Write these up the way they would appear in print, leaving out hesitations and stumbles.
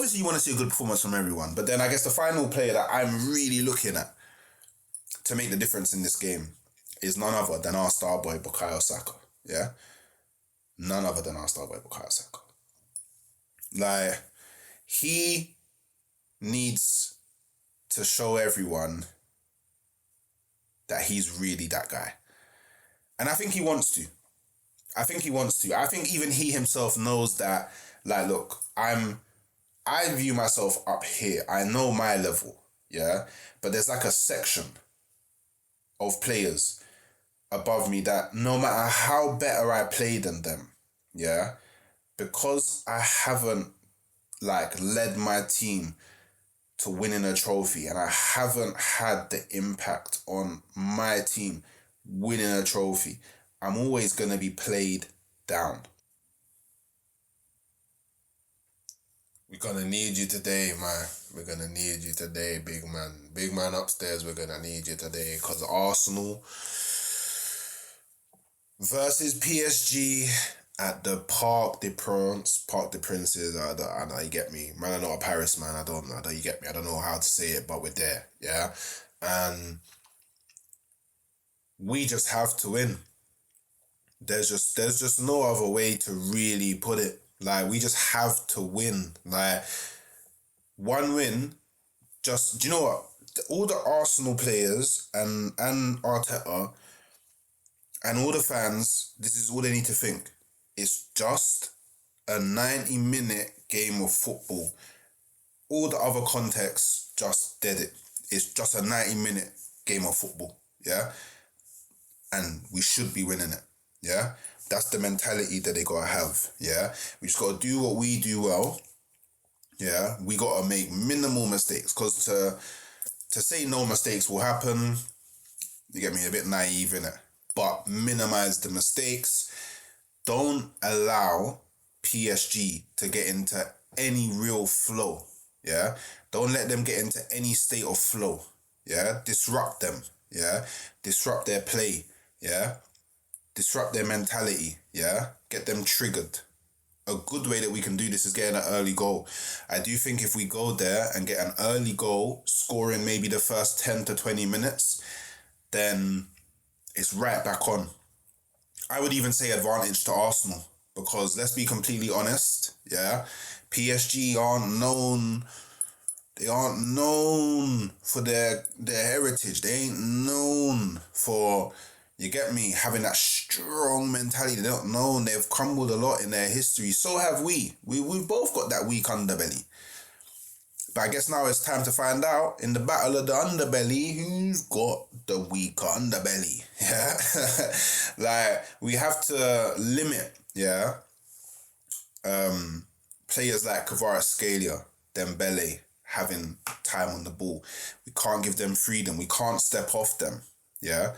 obviously you want to see a good performance from everyone, but then I guess the final player that I'm really looking at to make the difference in this game is none other than our star boy Bukayo Saka. Yeah, none other than our star boy Bukayo Saka. Like, he needs to show everyone that he's really that guy. And I think he wants to. I think even he himself knows that, like, look, I view myself up here. I know my level, yeah? But there's like a section of players above me that no matter how better I play than them, yeah, because I haven't like led my team to winning a trophy and I haven't had the impact on my team winning a trophy, I'm always going to be played down. We're going to need you today, man. We're going to need you today, big man. Big man upstairs, we're going to need you today. Because Arsenal versus PSG at the Parc des Princes. I know you get me. Man, I'm not a Paris man. I know you get me. I don't know how to say it, but we're there, yeah? And we just have to win. There's just no other way to really put it. Like, we just have to win. Like, one win, just, do you know what? All the Arsenal players and Arteta and all the fans, this is all they need to think. It's just a 90-minute game of football. All the other contexts just dead it. It's just a 90-minute game of football, yeah? And we should be winning it, yeah? That's the mentality that they gotta have, yeah? We just gotta do what we do well, yeah? We gotta make minimal mistakes, because to say no mistakes will happen, you get me, a bit naive, innit? But minimize the mistakes. Don't allow PSG to get into any real flow, yeah? Don't let them get into any state of flow, yeah? Disrupt them, yeah? Disrupt their play, yeah? Disrupt their mentality, yeah? Get them triggered. A good way that we can do this is getting an early goal. I do think if we go there and get an early goal, scoring maybe the first 10 to 20 minutes, then it's right back on. I would even say advantage to Arsenal, because let's be completely honest, yeah? PSG aren't known for their heritage. They ain't known for, you get me, having that strong mentality. They don't know. They've crumbled a lot in their history. So have we. We've both got that weak underbelly. But I guess now it's time to find out, in the battle of the underbelly, who's got the weaker underbelly, yeah? Like, we have to limit, yeah? Players like Kvaratskhelia, Dembele, having time on the ball. We can't give them freedom. We can't step off them, yeah?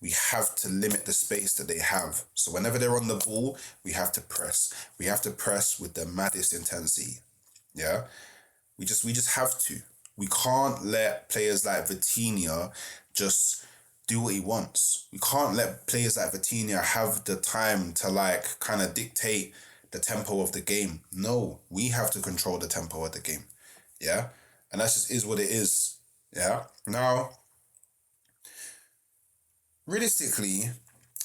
We have to limit the space that they have. So whenever they're on the ball, we have to press. We have to press with the maddest intensity, yeah? We just have to. We can't let players like Vitinha just do what he wants. We can't let players like Vitinha have the time to like kind of dictate the tempo of the game. No, we have to control the tempo of the game. Yeah? And that just is what it is. Yeah? Now, realistically,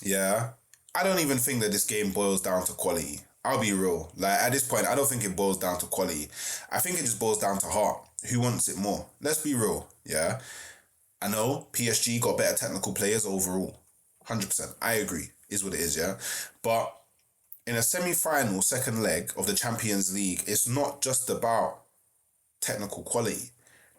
yeah, I don't even think that this game boils down to quality. I'll be real. Like, at this point, I don't think it boils down to quality. I think it just boils down to heart. Who wants it more? Let's be real, yeah? I know PSG got better technical players overall. 100%. I agree. Is what it is, yeah? But in a semi-final, second leg of the Champions League, it's not just about technical quality.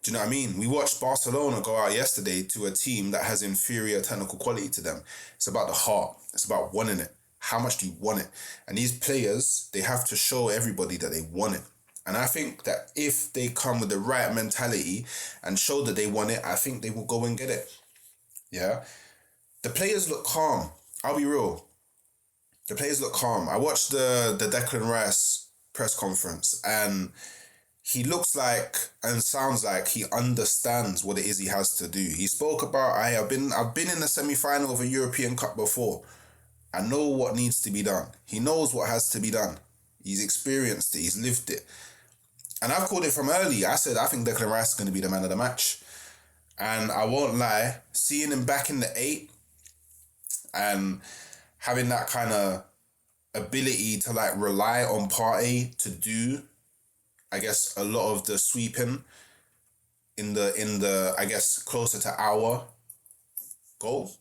Do you know what I mean? We watched Barcelona go out yesterday to a team that has inferior technical quality to them. It's about the heart. It's about wanting it. How much do you want it? And these players, they have to show everybody that they want it. And I think that if they come with the right mentality and show that they want it, I think they will go and get it. Yeah? The players look calm. I'll be real. The players look calm. I watched the Declan Rice press conference, and he looks like and sounds like he understands what it is he has to do. He spoke about, I've been in the semi-final of a European Cup before. I know what needs to be done. He knows what has to be done. He's experienced it. He's lived it. And I've called it from early. I said I think Declan Rice is going to be the man of the match. And I won't lie, seeing him back in the 8 and having that kind of ability to like rely on Partey to do, I guess, a lot of the sweeping in the I guess closer to our goal.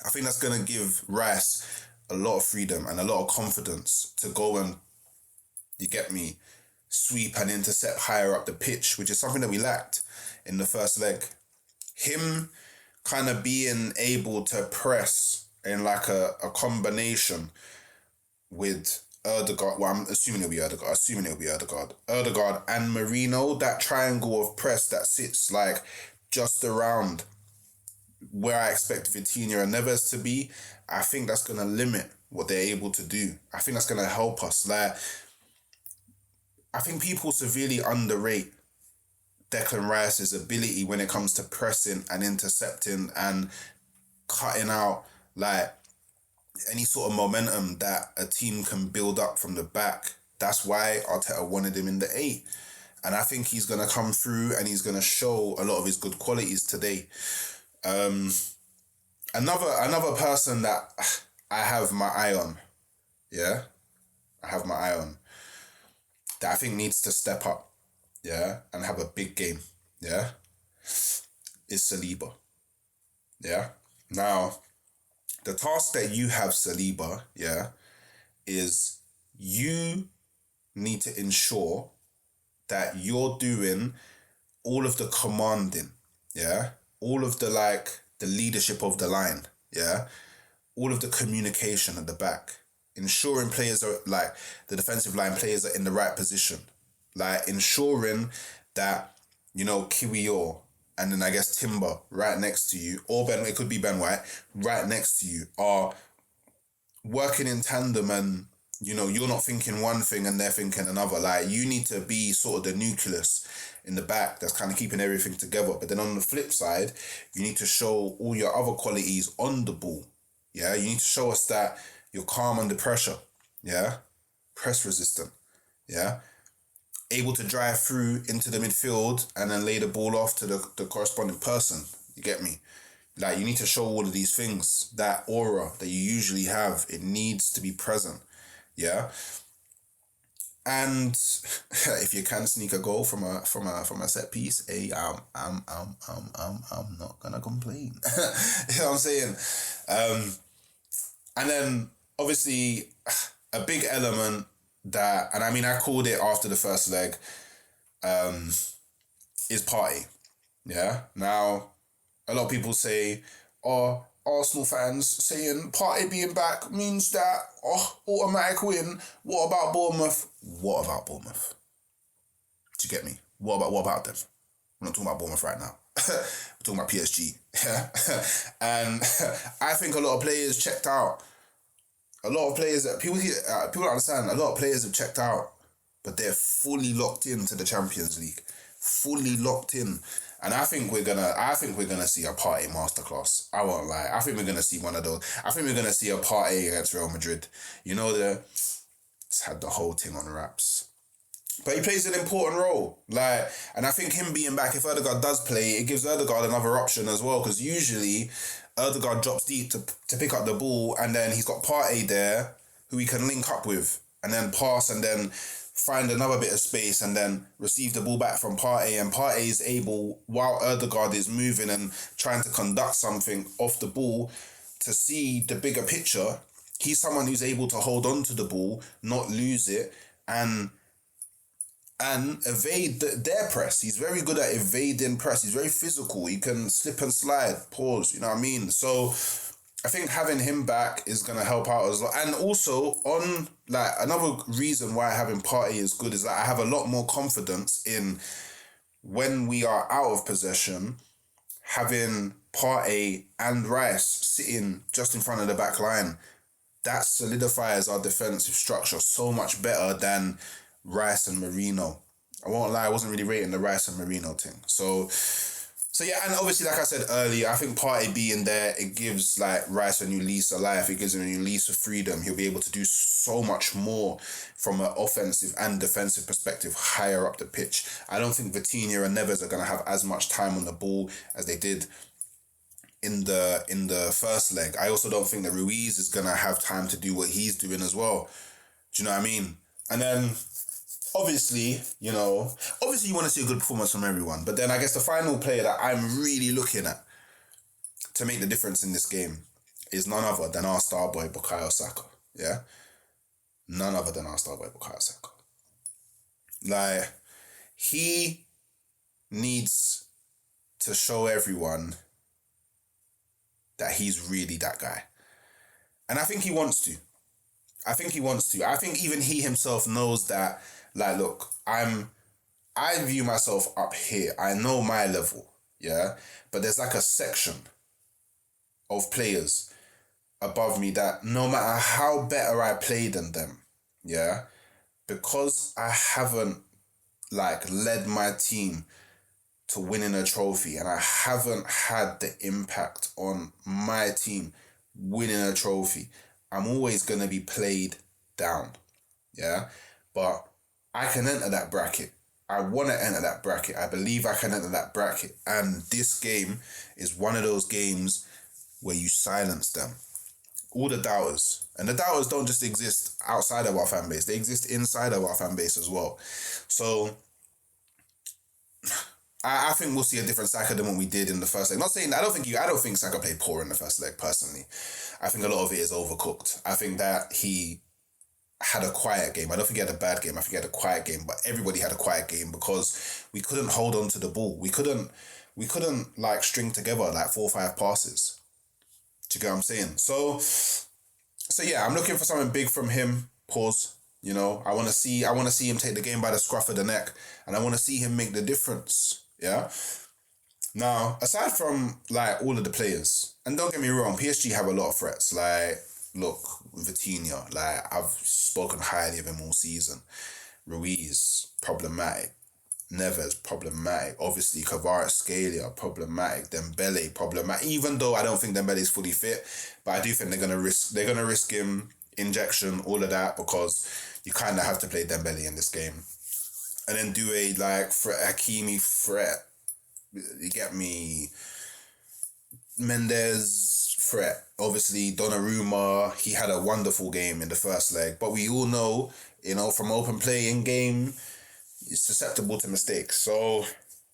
I think that's gonna give Rice a lot of freedom and a lot of confidence to go and, you get me, sweep and intercept higher up the pitch, which is something that we lacked in the first leg. Him kind of being able to press in like a combination with Ødegaard. Well, I'm assuming it'll be Ødegaard. Ødegaard and Marino, that triangle of press that sits like just around where I expect Vitinha and Neves to be. I think that's going to limit what they're able to do. I think that's going to help us. Like, I think people severely underrate Declan Rice's ability when it comes to pressing and intercepting and cutting out like any sort of momentum that a team can build up from the back. That's why Arteta wanted him in the 8. And I think he's going to come through and he's going to show a lot of his good qualities today. Another person that I have my eye on, that I think needs to step up, and have a big game, is Saliba. Now, the task that you have, Saliba, is you need to ensure that you're doing all of the commanding, all of the the leadership of the line, all of the communication at the back, ensuring players are the defensive line players are in the right position, ensuring that, Kiwior and then I guess Timber right next to you, or it could be Ben White right next to you, are working in tandem, and you're not thinking one thing and they're thinking another. You need to be sort of the nucleus in the back that's kind of keeping everything together. But then on the flip side, you need to show all your other qualities on the ball. You need to show us that you're calm under pressure. Press resistant. Able to drive through into the midfield and then lay the ball off to the corresponding person. You get me? You need to show all of these things. That aura that you usually have, it needs to be present. And if you can sneak a goal from a set piece, I'm not gonna complain. You know what I'm saying? And then obviously a big element that, and I mean I called it after the first leg, is Partey. Now a lot of people say, Arsenal fans saying Partey being back means that automatic win. What about Bournemouth? Do you get me? What about them? We're not talking about Bournemouth right now. We're talking about PSG. And I think a lot of players checked out. A lot of players that people don't understand. A lot of players have checked out, but they're fully locked into the Champions League. Fully locked in. And I think we're gonna see a Partey masterclass. I won't lie. I think we're gonna see one of those. I think we're gonna see a Partey against Real Madrid. It's had the whole thing on wraps. But he plays an important role. And I think him being back, if Ødegaard does play, it gives Ødegaard another option as well. Because usually Ødegaard drops deep to pick up the ball, and then he's got Partey there who he can link up with and then pass and then find another bit of space and then receive the ball back from Partey, and Partey is able, while Ødegaard is moving and trying to conduct something off the ball, to see the bigger picture. He's someone who's able to hold on to the ball, not lose it, and evade their press. He's very good at evading press. He's very physical. He can slip and slide, pause, you know what I mean? So I think having him back is going to help out as well. And also, on another reason why having Partey is good is that I have a lot more confidence in, when we are out of possession, having Partey and Rice sitting just in front of the back line. That solidifies our defensive structure so much better than Rice and Marino. I won't lie, I wasn't really rating the Rice and Marino thing. So So yeah, and obviously, like I said earlier, I think Partey being there, it gives like Rice a new lease of life. It gives him a new lease of freedom. He'll be able to do so much more from an offensive and defensive perspective higher up the pitch. I don't think Vitinha and Neves are gonna have as much time on the ball as they did in the first leg. I also don't think that Ruiz is gonna have time to do what he's doing as well. Do you know what I mean? And then obviously, you want to see a good performance from everyone. But then I guess the final player that I'm really looking at to make the difference in this game is none other than our star boy, Bukayo Saka. Yeah? None other than our star boy, Bukayo Saka. Like, he needs to show everyone that he's really that guy. And I think he wants to. I think even he himself knows that, like, look, I view myself up here. I know my level, yeah? But there's like a section of players above me that no matter how better I play than them, yeah? Because I haven't, like, led my team to winning a trophy and I haven't had the impact on my team winning a trophy, I'm always going to be played down, yeah? But I can enter that bracket. I want to enter that bracket. I believe I can enter that bracket. And this game is one of those games where you silence them. All the doubters. And the doubters don't just exist outside of our fan base. They exist inside of our fan base as well. So I think we'll see a different Saka than what we did in the first leg. Not saying I don't think Saka played poor in the first leg personally. I think a lot of it is overcooked. I think that he had a quiet game. I don't think he had a bad game. I think he had a quiet game, but everybody had a quiet game because we couldn't hold on to the ball. We couldn't like string together like 4 or 5 passes. Do you get what I'm saying? So yeah, I'm looking for something big from him. Pause. I want to see him take the game by the scruff of the neck, and I want to see him make the difference. Yeah. Now, aside from like all of the players, and don't get me wrong, PSG have a lot of threats. Like, look, Vitinha, like I've spoken highly of him all season. Ruiz, problematic. Neves, problematic. Obviously, Kvaratskhelia, problematic. Dembele, problematic. Even though I don't think Dembele's fully fit, but I do think they're gonna risk him injection, all of that, because you kind of have to play Dembele in this game, and then do a like Hakimi threat. You get me? Mendes threat. Obviously, Donnarumma, he had a wonderful game in the first leg, but we all know, from open play in game, it's susceptible to mistakes. So,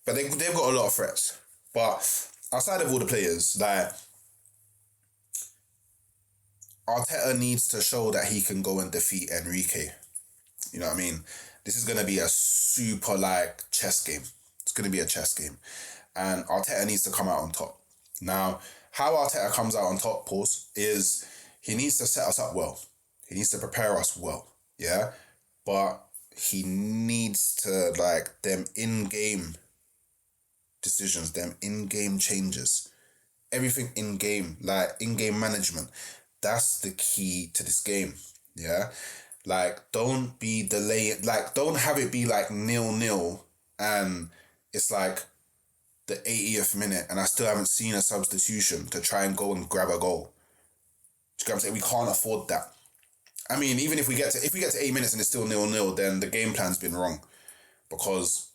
but they've got a lot of threats. But outside of all the players, like, Arteta needs to show that he can go and defeat Enrique. You know what I mean? This is going to be a super, like, chess game. It's going to be a chess game. And Arteta needs to come out on top. Now, how Arteta comes out on top, is he needs to set us up well. He needs to prepare us well, yeah? But he needs to, like, them in-game decisions, them in-game changes. Everything in-game, like, in-game management. That's the key to this game, yeah? Like, don't be delaying, like, don't have it be, like, 0-0, and it's, like, the 80th minute, and I still haven't seen a substitution to try and go and grab a goal. Do you get what I'm saying? We can't afford that. I mean, even if we get to 8 minutes and it's still 0-0, then the game plan's been wrong. Because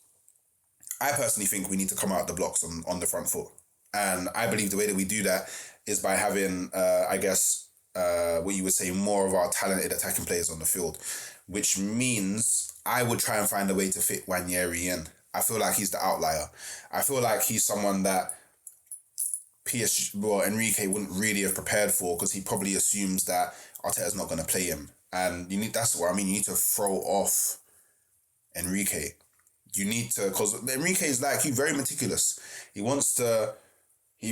I personally think we need to come out the blocks on the front foot. And I believe the way that we do that is by having, what you would say, more of our talented attacking players on the field. Which means I would try and find a way to fit Nwaneri in. I feel like he's the outlier. I feel like he's someone that Enrique wouldn't really have prepared for, because he probably assumes that Arteta's not going to play him. And that's what I mean. You need to throw off Enrique. You need to, because Enrique is like you, very meticulous. He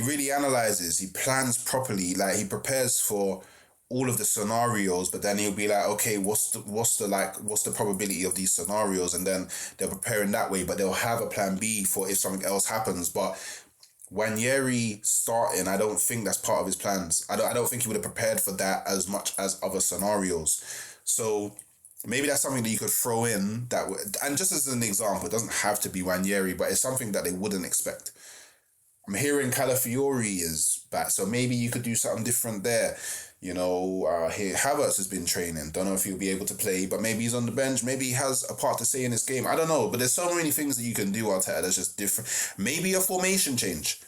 really analyzes, he plans properly, like he prepares for all of the scenarios, but then he'll be like, okay, what's the probability of these scenarios? And then they're preparing that way, but they'll have a plan B for if something else happens. But Nwaneri starting, I don't think that's part of his plans. I don't think he would have prepared for that as much as other scenarios. So maybe that's something that you could throw in and just as an example, it doesn't have to be Nwaneri, but it's something that they wouldn't expect. I'm hearing Calafiori is back, so maybe you could do something different there. You know, here Havertz has been training. Don't know if he'll be able to play, but maybe he's on the bench. Maybe he has a part to say in this game. I don't know, but there's so many things that you can do, Arteta, that's just different. Maybe a formation change.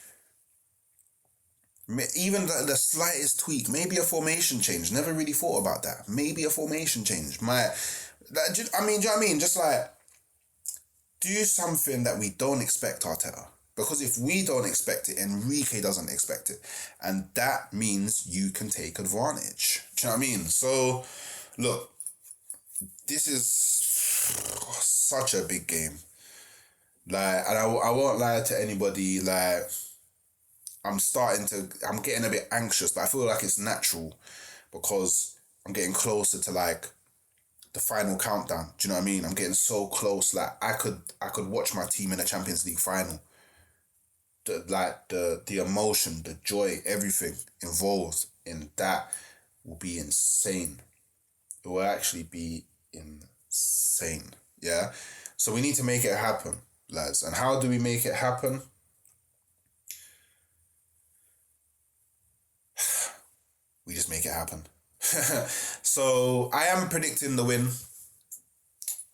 Even the slightest tweak. Maybe a formation change. Never really thought about that. Maybe a formation change. Do you know what I mean? Just like, do something that we don't expect, Arteta. Because if we don't expect it, Enrique doesn't expect it. And that means you can take advantage. Do you know what I mean? So, look, this is such a big game. Like, and I won't lie to anybody, like, I'm getting a bit anxious, but I feel like it's natural because I'm getting closer to, like, the final countdown. Do you know what I mean? I'm getting so close. Like, I could watch my team in the Champions League final. The emotion, the joy, everything involved in that will be insane. It will actually be insane. Yeah? So we need to make it happen, lads. And how do we make it happen? We just make it happen. So I am predicting the win.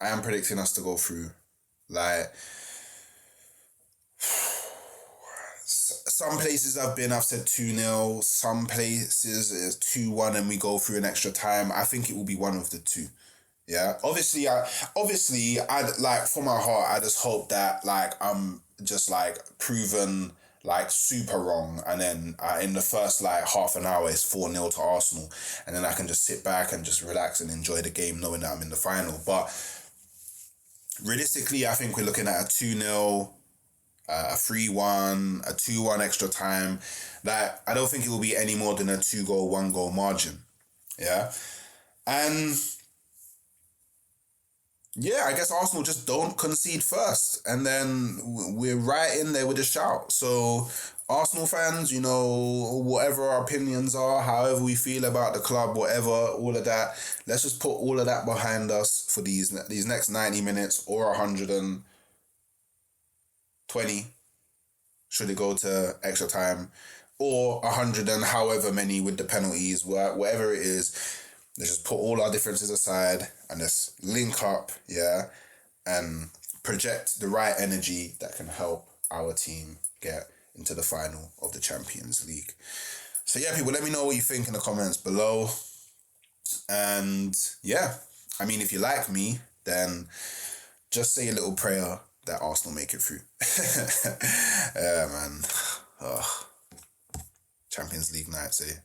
I am predicting us to go through. Like, some places I've said 2-0. Some places it's 2-1 and we go through an extra time. I think it will be one of the two. Yeah. Obviously, I like, from my heart, I just hope that, like, I'm just, like, proven, like, super wrong, and then in the first, like, half an hour it's 4-0 to Arsenal, and then I can just sit back and just relax and enjoy the game knowing that I'm in the final. But realistically, I think we're looking at a 2-0, a 3-1, a 2-1 extra time. Like, I don't think it will be any more than a 2-goal, 1-goal margin. Yeah. And yeah, I guess Arsenal just don't concede first, and then we're right in there with a shout. So, Arsenal fans, you know, whatever our opinions are, however we feel about the club, whatever, all of that, let's just put all of that behind us for these next 90 minutes or 120, should it go to extra time, or 100 and however many with the penalties, whatever it is. Let's just put all our differences aside and let's link up, yeah, and project the right energy that can help our team get into the final of the Champions League. So yeah, people, let me know what you think in the comments below. And yeah, I mean, if you like me, then just say a little prayer that Arsenal make it through. Yeah, man. Champions League nights, eh?